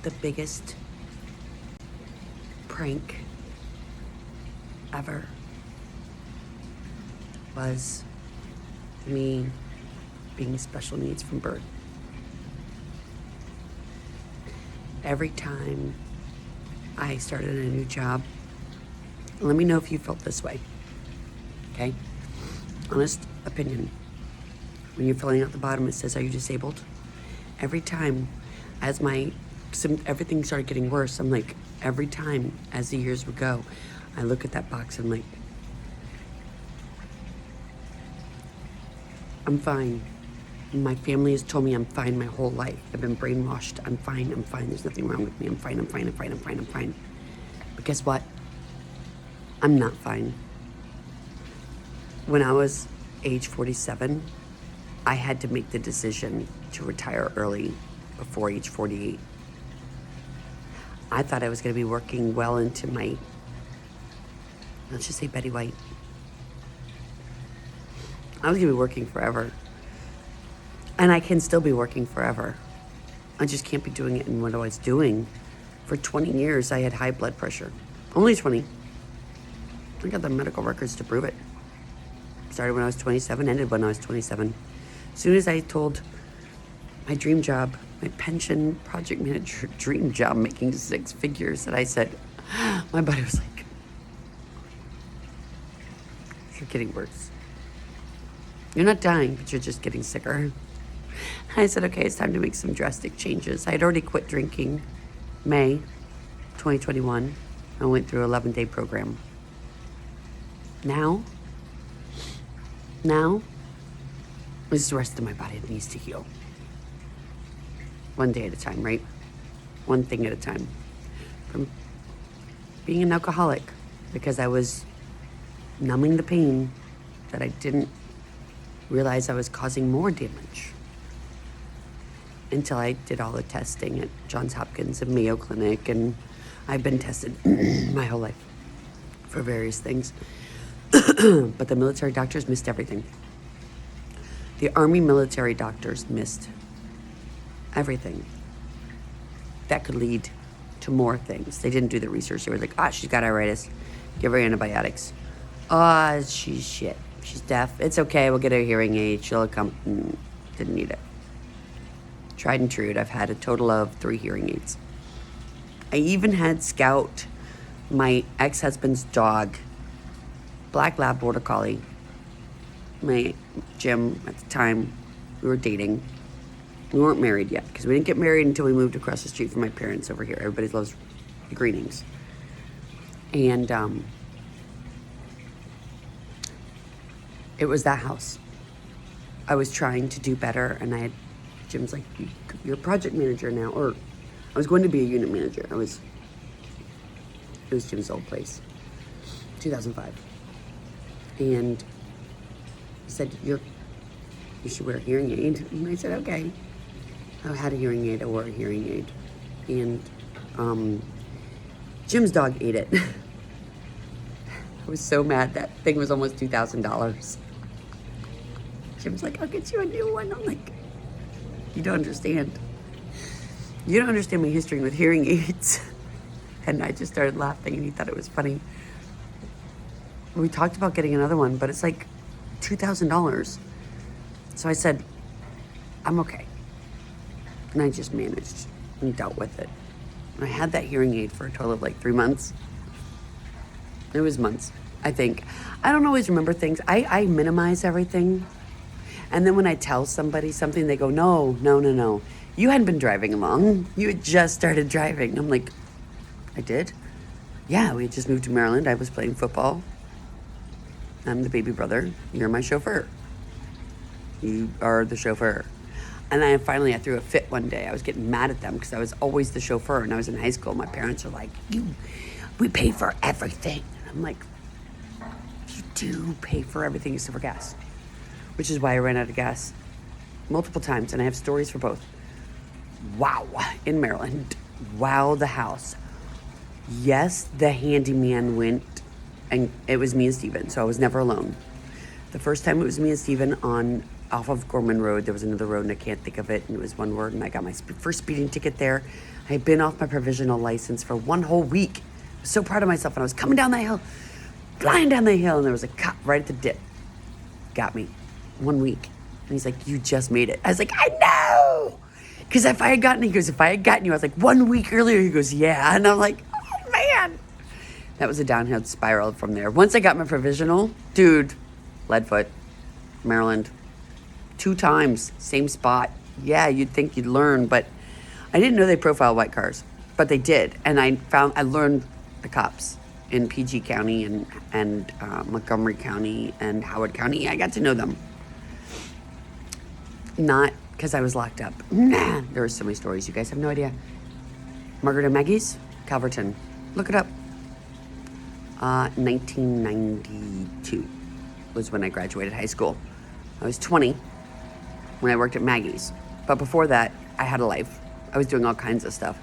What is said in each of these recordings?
the biggest prank ever was me being special needs from birth. Every time I started a new job, let me know if you felt this way, okay? Honest opinion. When you're filling out the bottom, it says, are you disabled? Every time, as everything started getting worse, I'm like, every time as the years would go, I look at that box and I'm like, I'm fine. My family has told me I'm fine my whole life. I've been brainwashed. I'm fine. There's nothing wrong with me. I'm fine. But guess what? I'm not fine. When I was age 47, I had to make the decision to retire early before age 48. I thought I was going to be working well into my, let's just say Betty White. I was going to be working forever. And I can still be working forever. I just can't be doing it in what I was doing. For 20 years, I had high blood pressure. Only 20. I got the medical records to prove it. Started when I was 27, ended when I was 27. As soon as I told my dream job, my pension project manager dream job, making 6 figures, that I said, my body was like, you're getting worse. You're not dying, but you're just getting sicker. I said, okay, it's time to make some drastic changes. I had already quit drinking May 2021. I went through an 11-day program. Now, it's the rest of my body that needs to heal. One day at a time, right? One thing at a time. From being an alcoholic, because I was numbing the pain that I didn't realize I was causing more damage. Until I did all the testing at Johns Hopkins and Mayo Clinic, and I've been tested my whole life for various things. But the military doctors missed everything. The Army military doctors missed everything that could lead to more things. They didn't do the research. They were like, she's got arthritis. Give her antibiotics. She's shit. She's deaf. It's okay. We'll get her a hearing aid. She'll come. Didn't need it. Tried and true. I've had a total of 3 hearing aids. I even had Scout, my ex-husband's dog, black lab border collie. My Jim, at the time, we were dating. We weren't married yet, because we didn't get married until we moved across the street from my parents over here. Everybody loves the Greenings. And it was that house. I was trying to do better, and Jim's like, you're a project manager now, or I was going to be a unit manager. It was Jim's old place, 2005. And he said, you should wear a hearing aid. And I said, okay. I had a hearing aid, I wore a hearing aid. And Jim's dog ate it. I was so mad. That thing was almost $2,000. Jim's like, I'll get you a new one. I'm like, you don't understand. You don't understand my history with hearing aids. And I just started laughing, and he thought it was funny. We talked about getting another one, but it's like $2,000. So I said, I'm okay. And I just managed and dealt with it. And I had that hearing aid for a total of like 3 months. It was months, I think. I don't always remember things. I minimize everything. And then when I tell somebody something, they go, no. You hadn't been driving along. You had just started driving. I'm like, I did? Yeah, we had just moved to Maryland. I was playing football. I'm the baby brother. You're my chauffeur. You are the chauffeur. And then finally I threw a fit one day. I was getting mad at them because I was always the chauffeur, and I was in high school. My parents are like, we pay for everything. And I'm like, you do pay for everything except for gas. Which is why I ran out of gas multiple times, and I have stories for both. Wow, in Maryland. Wow, the house. Yes, the handyman went, and it was me and Steven, so I was never alone. The first time it was me and Steven off of Gorman Road. There was another road, and I can't think of it, and it was one word, and I got my first speeding ticket there. I had been off my provisional license for 1 whole week. I was so proud of myself, and I was coming down that hill, flying down the hill, and there was a cop right at the dip. Got me. 1 week. And he's like, you just made it. I was like, I know! Because if I had gotten you, I was like, 1 week earlier. He goes, yeah. And I'm like, oh, man. That was a downhill spiral from there. Once I got my provisional, dude, Leadfoot, Maryland, 2 times, same spot. Yeah, you'd think you'd learn, but I didn't know they profiled white cars, but they did. And I learned the cops in PG County and Montgomery County and Howard County. I got to know them. Not because I was locked up. Nah, there were so many stories. You guys have no idea. Margaret and Maggie's, Calverton. Look it up. 1992 was when I graduated high school. I was 20 when I worked at Maggie's. But before that, I had a life. I was doing all kinds of stuff.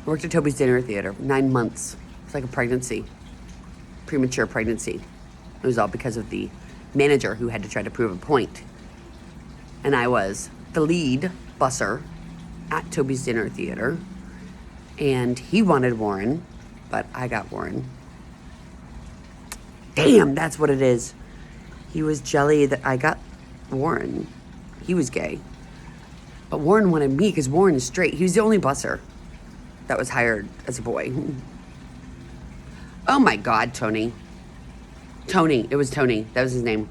I worked at Toby's Dinner Theater, 9 months. It's like a pregnancy, premature pregnancy. It was all because of the manager who had to try to prove a point. And I was the lead busser at Toby's Dinner Theater. And he wanted Warren, but I got Warren. Damn, that's what it is. He was jelly that I got Warren. He was gay. But Warren wanted me because Warren is straight. He was the only busser that was hired as a boy. Oh my God, Tony. Tony, it was Tony. That was his name.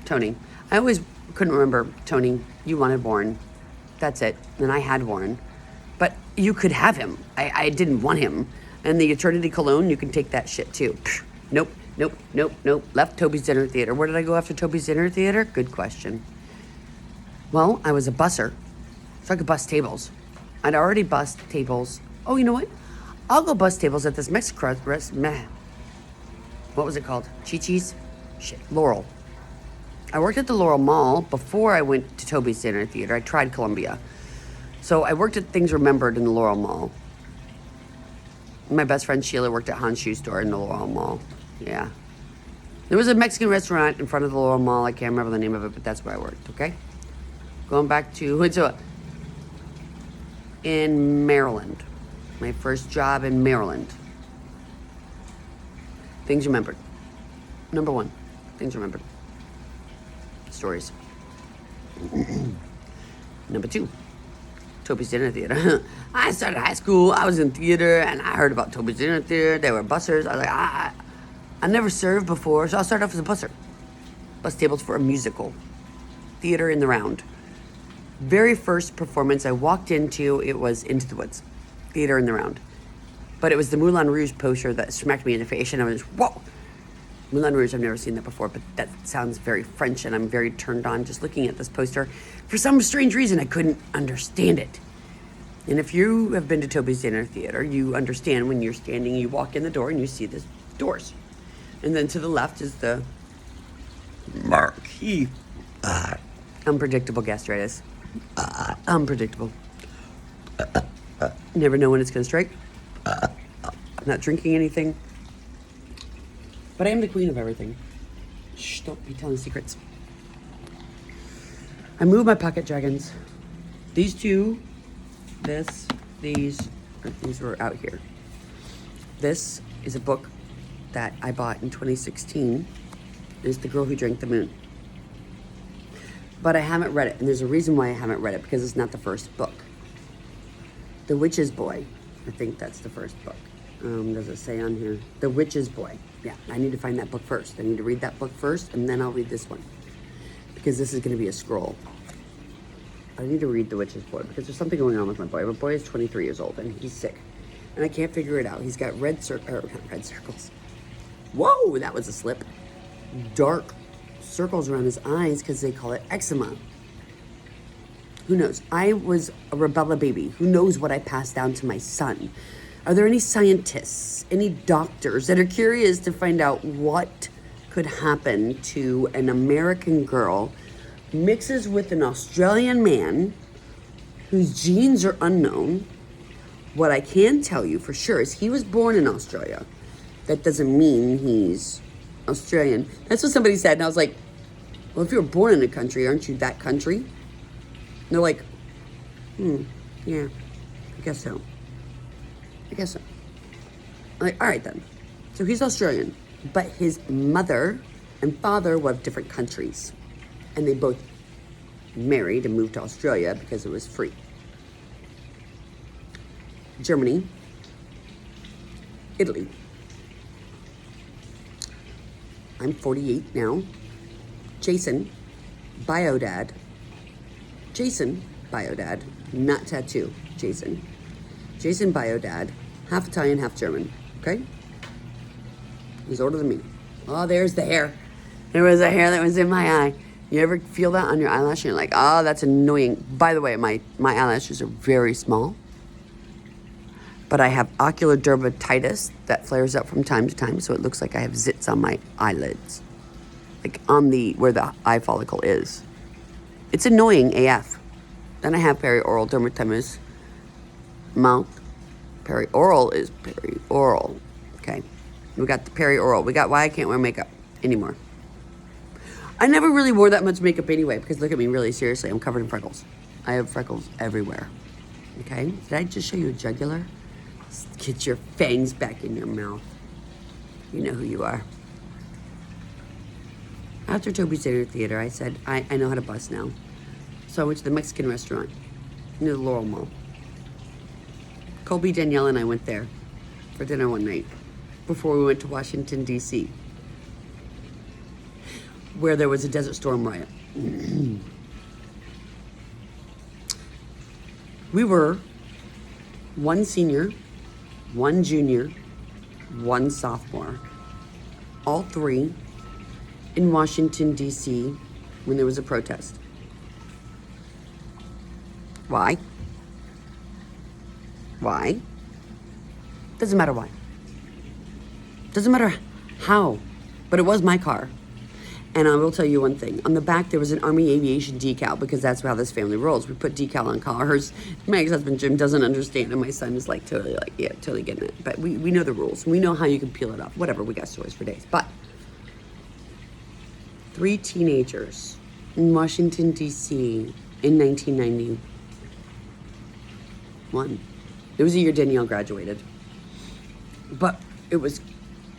Tony. I always couldn't remember. Tony, you wanted Warren. That's it. And I had Warren. But you could have him. I didn't want him. And the Eternity Cologne, you can take that shit too. Nope. Left Toby's Dinner Theater. Where did I go after Toby's Dinner Theater? Good question. Well, I was a busser, so I could bus tables. I'd already bussed tables. Oh, you know what? I'll go bus tables at this Mexican restaurant. What was it called? Chi-Chi's? Shit, Laurel. I worked at the Laurel Mall before I went to Toby's Dinner Theater. I tried Columbia. So I worked at Things Remembered in the Laurel Mall. My best friend Sheila worked at Han's Shoe Store in the Laurel Mall. Yeah. There was a Mexican restaurant in front of the Laurel Mall. I can't remember the name of it, but that's where I worked, okay? Going back to, in Maryland. My first job in Maryland. Things Remembered. Number 1, Things Remembered. Stories. Number 2, Toby's Dinner Theater. I started high school, I was in theater, and I heard about Toby's Dinner Theater. They were bussers. I was like, I never served before, so I'll start off as a busser. Bus tables for a musical. Theater in the Round. Very first performance I walked into, it was Into the Woods. Theater in the Round. But it was the Moulin Rouge poster that smacked me in the face, and I was, whoa! Moulin Rouge, I've never seen that before, but that sounds very French, and I'm very turned on just looking at this poster. For some strange reason, I couldn't understand it. And if you have been to Toby's Dinner Theater, you understand when you're standing, you walk in the door and you see the doors. And then to the left is the marquee. Unpredictable gastritis. Unpredictable. Never know when it's going to strike. I'm not drinking anything. But I am the queen of everything. Shh, don't be telling secrets. I moved my pocket dragons. These two, these were out here. This is a book that I bought in 2016. It's The Girl Who Drank the Moon. But I haven't read it, and there's a reason why I haven't read it, because it's not the first book. The Witch's Boy, I think that's the first book. Does it say on here? The Witch's Boy. Yeah, I need to find that book first. I need to read that book first, and then I'll read this one. Because this is going to be a scroll. I need to read The Witch's Boy, because there's something going on with my boy. My boy is 23 years old, and he's sick. And I can't figure it out. He's got not red circles. Whoa, that was a slip. Dark circles around his eyes because they call it eczema. Who knows? I was a Rubella baby. Who knows what I passed down to my son? Are there any scientists, any doctors that are curious to find out what could happen to an American girl mixes with an Australian man whose genes are unknown? What I can tell you for sure is he was born in Australia. That doesn't mean he's Australian. That's what somebody said, and I was like, well, if you were born in a country, aren't you that country? And they're like, yeah. I guess so. Like, all right then. So he's Australian, but his mother and father were of different countries. And they both married and moved to Australia because it was free. Germany, Italy. I'm 48 now. Jason, biodad, not tattoo, Jason, biodad, half Italian, half German, okay? He's older than me. Oh, there's the hair. There was a hair that was in my eye. You ever feel that on your eyelash and you're like, oh, that's annoying. By the way, my eyelashes are very small, but I have ocular dermatitis that flares up from time to time, so it looks like I have zits on my eyelids, like on where the eye follicle is. It's annoying AF. Then I have perioral dermatitis. Mouth. Perioral is perioral. Okay. We got the perioral. We got why I can't wear makeup anymore. I never really wore that much makeup anyway, because look at me, really seriously, I'm covered in freckles. I have freckles everywhere. Okay? Did I just show you a jugular? Get your fangs back in your mouth. You know who you are. After Toby's dinner theater, I said, I know how to bus now. So I went to the Mexican restaurant near the Laurel Mall. Colby, Danielle, and I went there for dinner one night before we went to Washington, D.C., where there was a Desert Storm riot. We were one senior, one junior, one sophomore, all three in Washington, D.C. when there was a protest. Why? Why? Doesn't matter why. Doesn't matter how, but it was my car. And I will tell you one thing. On the back, there was an Army Aviation decal, because that's how this family rolls. We put decal on cars. My ex-husband, Jim, doesn't understand, and my son is like, totally getting it. But we know the rules. We know how you can peel it off. Whatever, we got stories for days. But 3 teenagers in Washington, D.C. in 1991. It was the year Danielle graduated. But it was,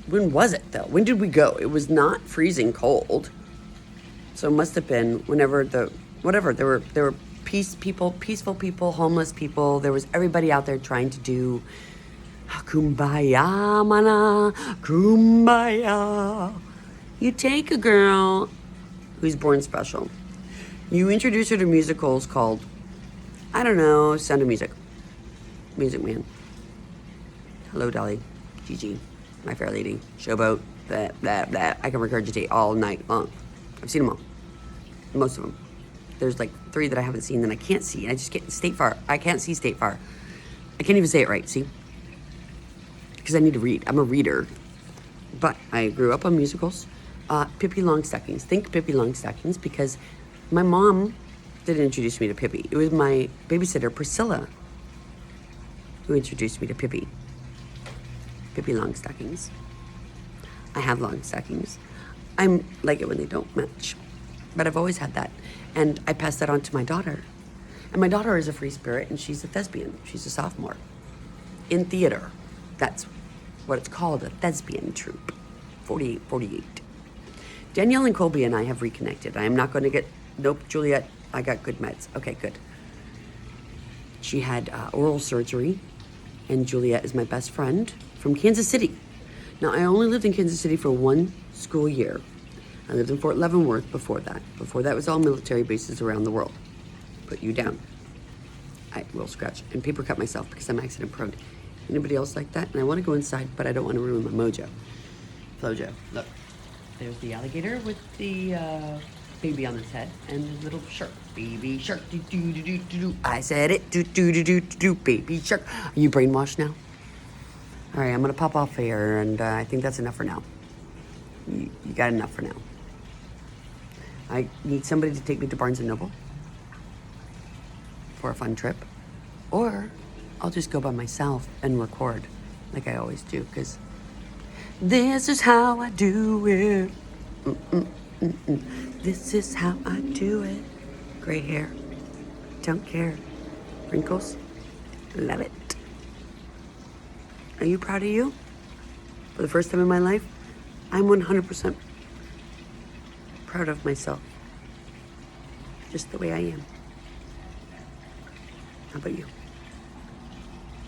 when was it though? When did we go? It was not freezing cold. So it must have been whenever there were peaceful people, homeless people. There was everybody out there trying to do kumbaya, mana, kumbaya. You take a girl who's born special. You introduce her to musicals called, I don't know, Sound of Music. Music Man. Hello, Dolly. Gigi. My Fair Lady. Showboat. That. I can regurgitate all night long. I've seen them all. Most of them. There's like 3 that I haven't seen that I can't see. I just can't. State Far. I can't see State Far. I can't even say it right, see? Because I need to read. I'm a reader. But I grew up on musicals. Pippi Longstockings. Think Pippi Longstockings, because my mom didn't introduce me to Pippi. It was my babysitter, Priscilla, who introduced me to Pippi. Pippi Longstockings. I have long stockings. I like it when they don't match. But I've always had that. And I passed that on to my daughter. And my daughter is a free spirit, and she's a thespian. She's a sophomore. In theater. That's what it's called, a thespian troupe. 48. Danielle and Colby and I have reconnected. I am not going to get, nope, Juliet, I got good meds. Okay, good. She had oral surgery, and Juliet is my best friend from Kansas City. Now, I only lived in Kansas City for 1 school year. I lived in Fort Leavenworth before that. Before that was all military bases around the world. Put you down. I will scratch and paper cut myself because I'm accident prone. Anybody else like that? And I want to go inside, but I don't want to ruin my mojo. Flojo. Look. There's the alligator with the baby on his head and the little shark. Baby shark. Do, do, do, do, do, do. I said it. Do, do, do, do, do, do. Baby shark. Are you brainwashed now? All right, I'm going to pop off here, and I think that's enough for now. You got enough for now. I need somebody to take me to Barnes & Noble for a fun trip. Or I'll just go by myself and record like I always do, because this is how I do it. This is how I do it. Gray hair. Don't care. Wrinkles. Love it. Are you proud of you? For the first time in my life, I'm 100% proud of myself. Just the way I am. How about you?